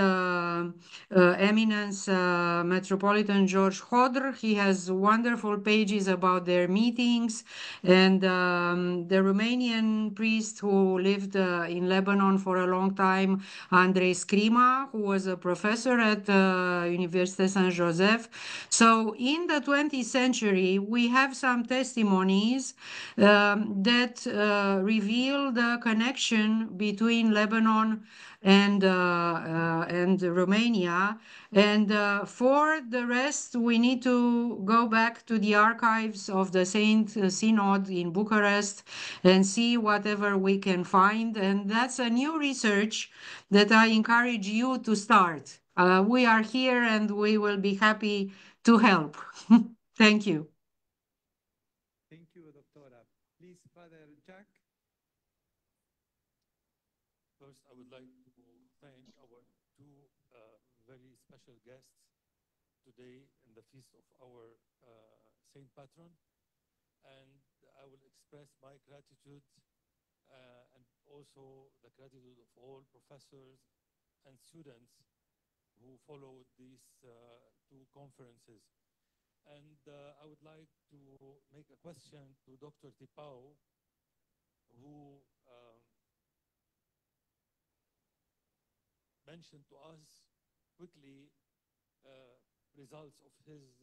Eminence Metropolitan George Hodr. He has wonderful pages about their meetings, and the Romanian priest priest who lived in Lebanon for a long time, Andrei Scrima, who was a professor at Université Saint-Joseph. So in the 20th century, we have some testimonies that reveal the connection between Lebanon and Romania. And for the rest, we need to go back to the archives of the Saint Synod in Bucharest and see whatever we can find. And that's a new research that I encourage you to start. We are here and we will be happy to help. Thank you. Thank you, Doctora. Please, Father Jack. First, I would like to thank our two very special guests today in the feast of our Saint Patron. And I will express my gratitude and also the gratitude of all professors and students who followed these two conferences. And I would like to make a question to Dr. Tipau, who mentioned to us quickly results of his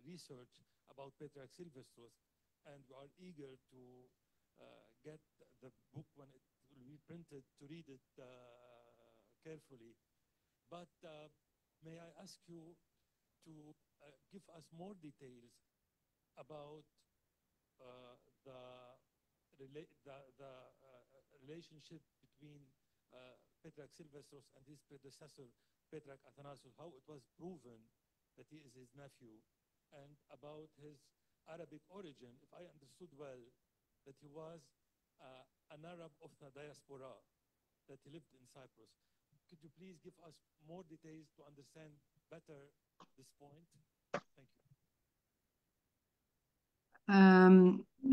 research about Patriarch Sylvester, and we are eager to get the book when it will be printed to read it carefully. But may I ask you to give us more details about the relationship between Patriarch Sylvester and his predecessor, Patriarch Athanasius, how it was proven that he is his nephew, and about his Arabic origin, if I understood well, that he was an Arab of the diaspora, that he lived in Cyprus. Could you please give us more details to understand better this point? Thank you.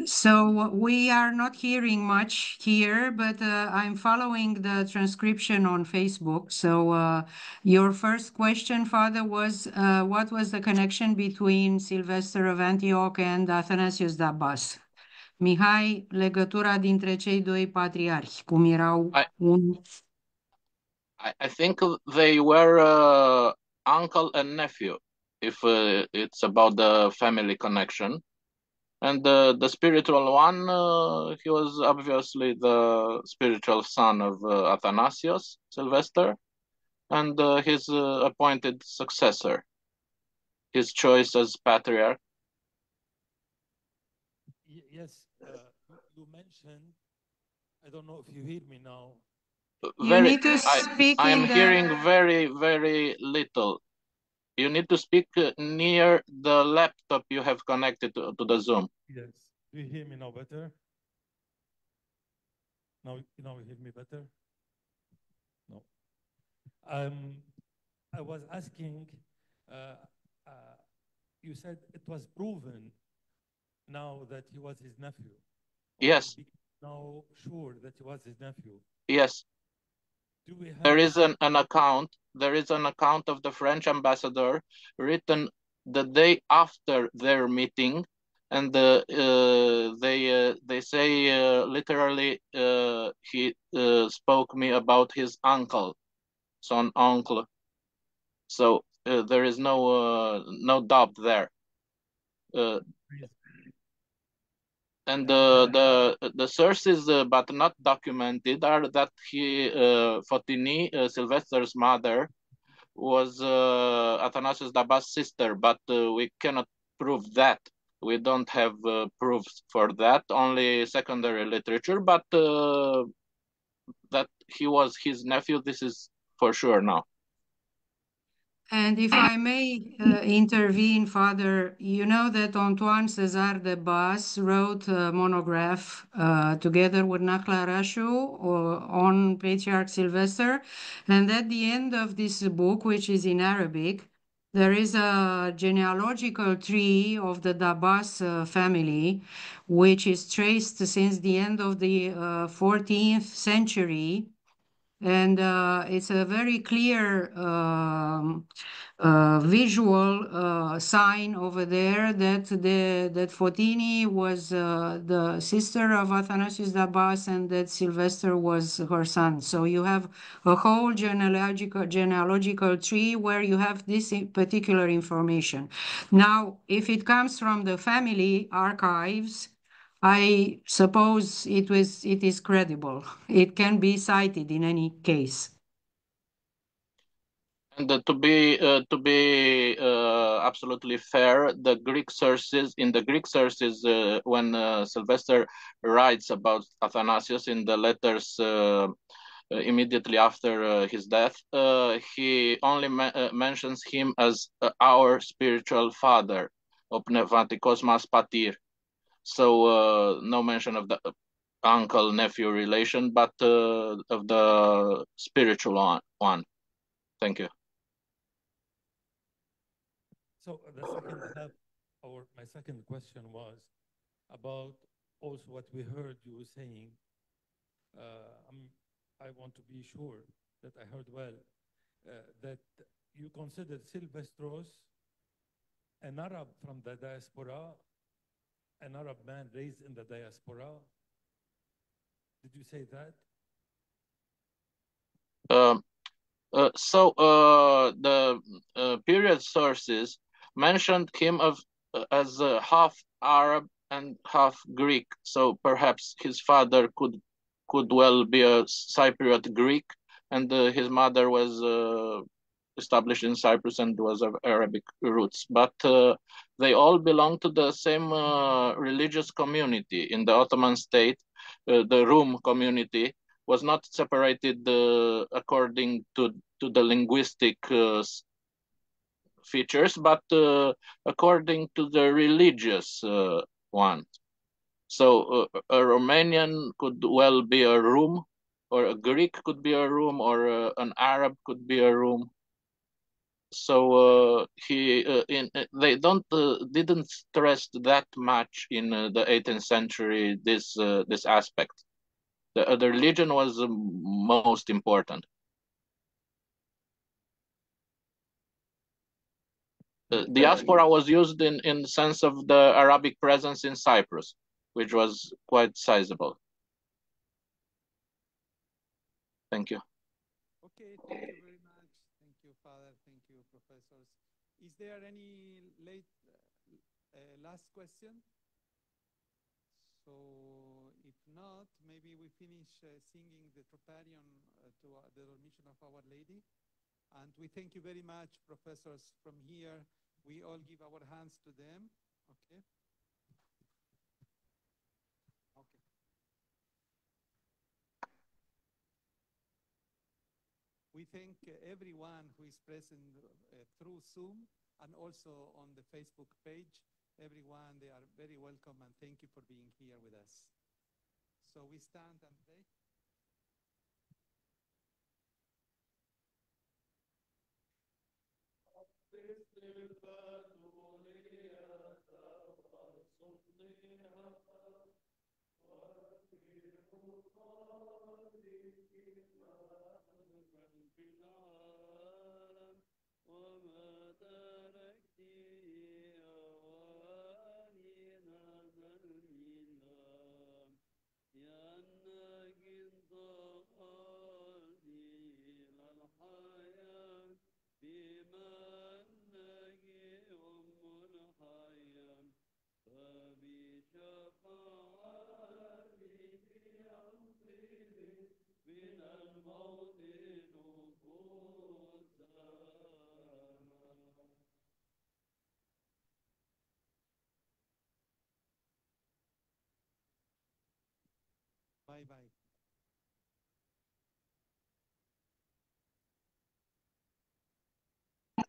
So we are not hearing much here, but I'm following the transcription on Facebook. So your first question, Father, was what was the connection between Sylvester of Antioch and Athanasius Dabas? Mihai, legătura dintre cei doi patriarhi, cum erau I think they were uncle and nephew, if it's about the family connection. And the spiritual one, he was obviously the spiritual son of Athanasius, Sylvester, and his appointed successor, his choice as patriarch. Yes, you mentioned, I don't know if you hear me now. You need to speak I am hearing very, very little. You need to speak near the laptop you have connected to the Zoom. Yes. Do you hear me now better? Now you hear me better? No. I was asking, you said it was proven now that he was his nephew. Yes. Now sure that he was his nephew. Yes. Do we have... There is an account. There is an account of the French ambassador written the day after their meeting, and they say literally he spoke me about his uncle, son uncle. So there is no doubt there. And the sources, but not documented, are that Fotini, Sylvester's mother, was Athanasius Dabas' sister, but we cannot prove that. We don't have proofs for that, only secondary literature, but that he was his nephew, this is for sure now. And if I may intervene, Father, you know that Antoine César de Bas wrote a monograph together with Nahla Rashu on Patriarch Sylvester. And at the end of this book, which is in Arabic, there is a genealogical tree of the Dabas family, which is traced since the end of the 14th century. And it's a very clear visual sign over there that that Fotini was the sister of Athanasius the Abbas and that Sylvester was her son. So you have a whole genealogical tree where you have this particular information. Now, if it comes from the family archives, I suppose it is credible. It can be cited in any case. And to be absolutely fair, the Greek sources when Sylvester writes about Athanasius in the letters immediately after his death, he only mentions him as our spiritual father, of Pneumatikos mas patir. So no mention of the uncle-nephew relation, but of the spiritual one. Thank you. So the second half, or my second question was about also what we heard you saying. I want to be sure that I heard well, that you considered Sylvestros an Arab from the diaspora, an Arab man raised in the diaspora. Did you say that? So the period sources mentioned him as half Arab and half Greek. So perhaps his father could well be a Cypriot Greek, and his mother was established in Cyprus and was of Arabic roots. But they all belong to the same religious community in the Ottoman state. The Rum community was not separated according to the linguistic features, but according to the religious one. So a Romanian could well be a Rum, or a Greek could be a Rum, or an Arab could be a Rum. So they didn't stress that much in the 18th century this aspect. The religion was most important. Diaspora was used in the sense of the Arabic presence in Cyprus, which was quite sizable. Thank you. Okay, thank you very much. Thank you, Father. Thank you, professors. Is there any last question? So if not, maybe we finish singing the Troparion to the Dormition of Our Lady. And we thank you very much, professors. From here, we all give our hands to them. Okay. Okay. We thank everyone who is present through Zoom and also on the Facebook page. Everyone, they are very welcome, and thank you for being here with us. So we stand and pray.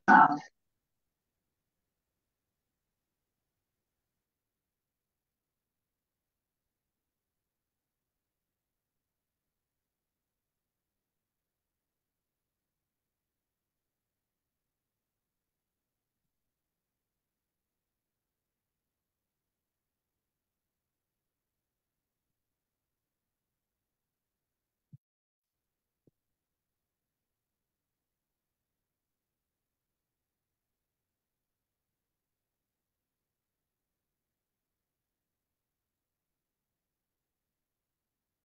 Bye-bye.